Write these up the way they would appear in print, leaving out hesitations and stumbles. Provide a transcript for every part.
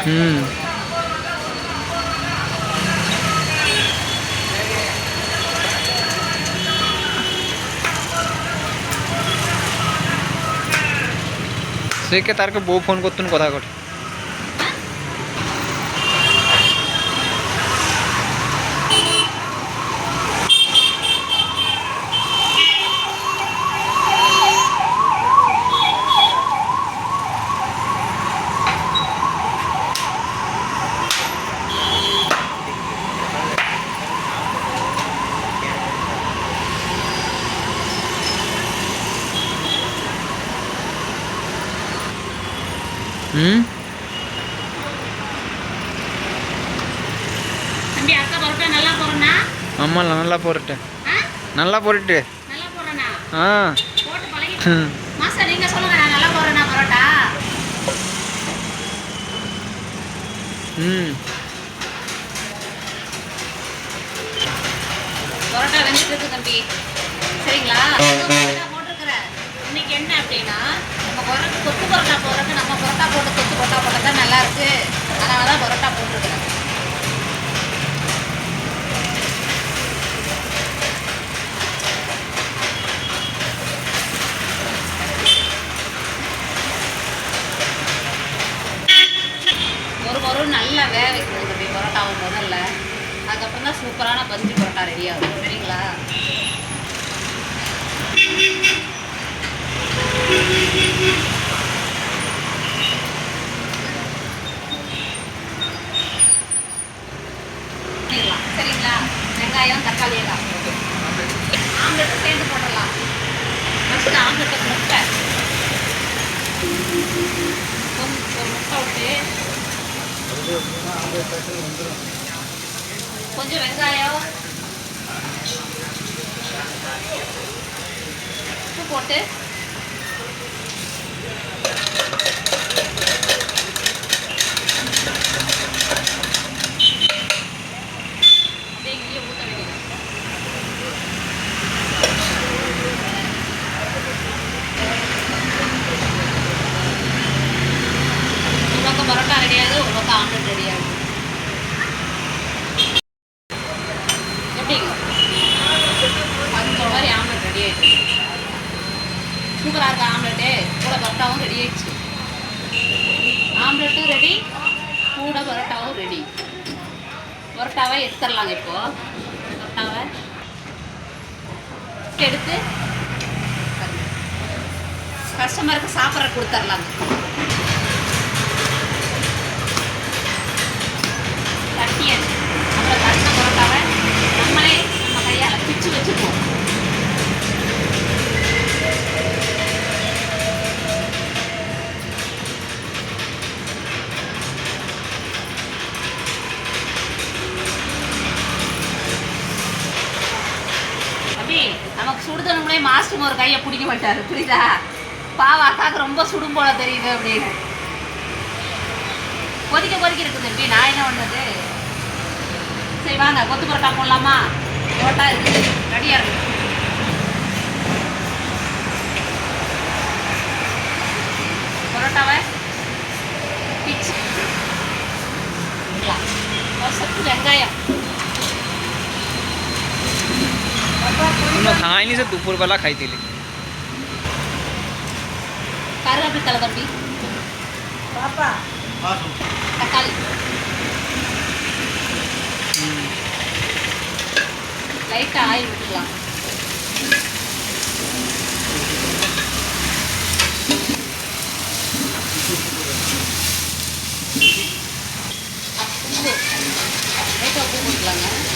ம் সে তারকে বউ ফোন করতুন কথা কর ம் தம்பி அக்கா பரோட்டா நல்லா போறனா ஆமால நல்லா போறட்டே நல்லா போறட்டே நல்லா போறனா போட்டு பழகி ம் மாஸ்டர் நீங்க சொல்லுங்க நான் நல்லா போறனா பரோட்டா ம் பரோட்டா வெந்துட்டு இருக்கு தம்பி சரிங்களா போட்டுருக்கிறேன் இன்னைக்கு என்ன அப்படின்னா நம்ம பரோட்டா கொத்து பரோட்டா போடுறதுக்கு நம்ம பரோட்டா போட்டு கொத்து பரோட்டா போட்டா தான் நல்லா இருக்கு அதனால தான் பரோட்டா போட்டுருக்கிறேன் ஒரு நல்லா வேக வைக்கணும் தம்பி பரோட்டாவை முதல்ல அதுக்கப்புறம் தான் சூப்பரான பஞ்சு பரோட்டா ரெடி ஆகும் சரிங்களா சரிங்களா வெங்காயம் தக்காளி எல்லாம் ஆம்லெட்டு சேர்ந்து போடலாம் ஃபஸ்ட்டு ஆம்லெட்டை முட்டை ஒரு முட்டை விட்டு கொஞ்சம் வெங்காயம் உப்பு போட்டு அப்படியே ஊற்ற வேண்டியது ஒரு பக்கம் பரோட்டா ரெடியாகுது ஒரு பக்கம் ஆம்லெட் ரெடியாகுது எப்படிங்க அந்த மாதிரி ஆம்லெட் ரெடி ஆகிடுச்சு சூப்பராக இருக்குது ஆம்லெட்டு கூட பரோட்டாவும் ரெடி ஆயிடுச்சு ஆம்லெட்டும் ரெடி கூட பரோட்டாவும் ரெடி பரோட்டாவை எடுத்துடலாங்க இப்போது பரோட்டாவை எடுத்து கஸ்டமருக்கு சாப்பிட்ற கொடுத்துர்லாங்க தட்டியது அப்புறம் தட்டின பரோட்டாவை நம்மளே நம்ம கையால் பிச்சு வச்சுப்போம் அப்படி நமக்கு சுடுதணும்னே மாஸ்டர் ஒரு கையை பிடிக்க மாட்டாரு புரியுதா பாவ அக்காவுக்கு ரொம்ப சுடும் போல தெரியுது அப்படின்னு கொதிக்க இருக்குது எப்படி நான் என்ன பண்ணது சரி வாங்க கொத்து பரோட்டா போடலாமா பரோட்டா இருக்குது ரெடியாக இருக்குது பரோட்டாவை பிச்சு வெங்காயம் खाई से दोपहर वाला खाई थी கருவேப்பிலை தலை தம்பி பாப்பா தக்காளி லைட்டாக ஆயில் விட்டுக்கலாம் உப்பு லைட்டாக உப்பு போட்டுக்கலாங்க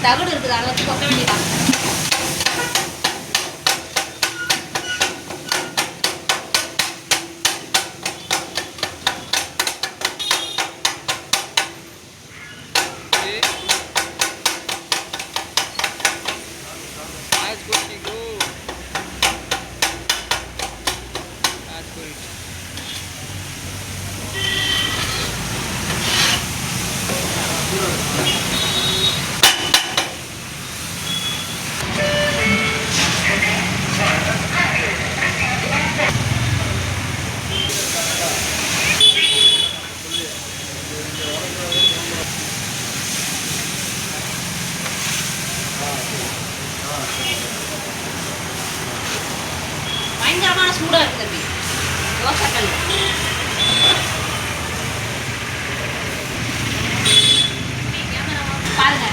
தகடு இருக்குது, அதை வச்சு கொட்ட வேண்டியதான். பயங்கரமான சூடா இருக்கு தம்பி. தோசைக்கல் பாருங்க,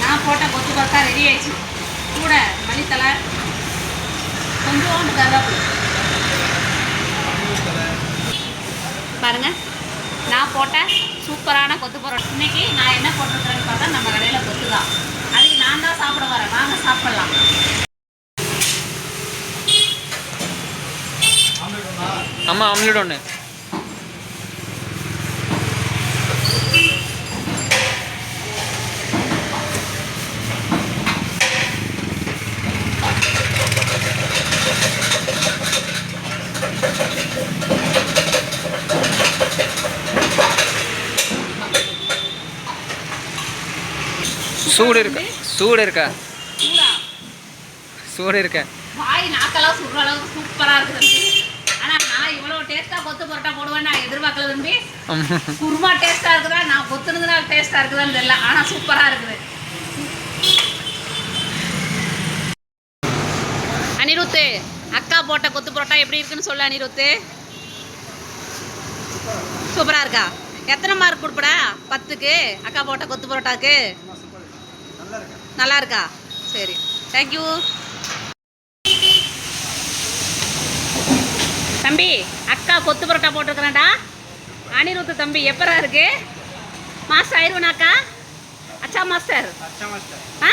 நான் போட்ட கொத்து பரோட்டா ரெடி ஆயிடுச்சு. கூட மல்லித்தலை, கொஞ்சோண்டு கருவேப்பிலை. பாருங்க, நான் போட்ட சூப்பரான கொத்து பரோட்டா. இன்னைக்கு நான் என்ன போட்டிருக்கிறேன்னு பார்த்தா நம்ம கடையில் கொத்து தான். அதுக்கு நான் தான் சாப்பிட வரேன், வாங்க சாப்பிடலாம். அம்மா ஆம்லெட் ஒன்று. சூடு இருக்கா? சூடு இருக்கா? சூடு இருக்கா? வாய் நாக்கெல்லாம் சுடுற அளவுக்கு சூப்பராக இருக்குது. ஆனால் நான் இவ்வளோ டேஸ்ட்டாக கொத்து பரோட்டா போடுவேன் நான் எதிர்பார்க்கல தம்பி. குருமா டேஸ்ட்டாக இருக்குதா, நான் கொத்துனதுனா டேஸ்ட்டாக இருக்குதான்னு தெரியல, ஆனால் சூப்பராக இருக்குது. அனிருத்து, அக்கா போட்ட கொத்து பரோட்டா எப்படி இருக்குன்னு சொல்லு அனிருத்து. சூப்பராக இருக்கா? எத்தனை மார்க் கொடுப்படா 10க்கு? அக்கா போட்ட கொத்து பரோட்டாக்கு நல்லா இருக்கா? சரி, தேங்க்யூ தம்பி. அக்கா கொத்து பரோட்டா போட்டிருக்கிறேன்டா. அனிருத்து தம்பி எப்பரா இருக்கு? மாஸ்டர் ஆயிடுவேனாக்கா? அச்சா மாஸ்டர். ஆ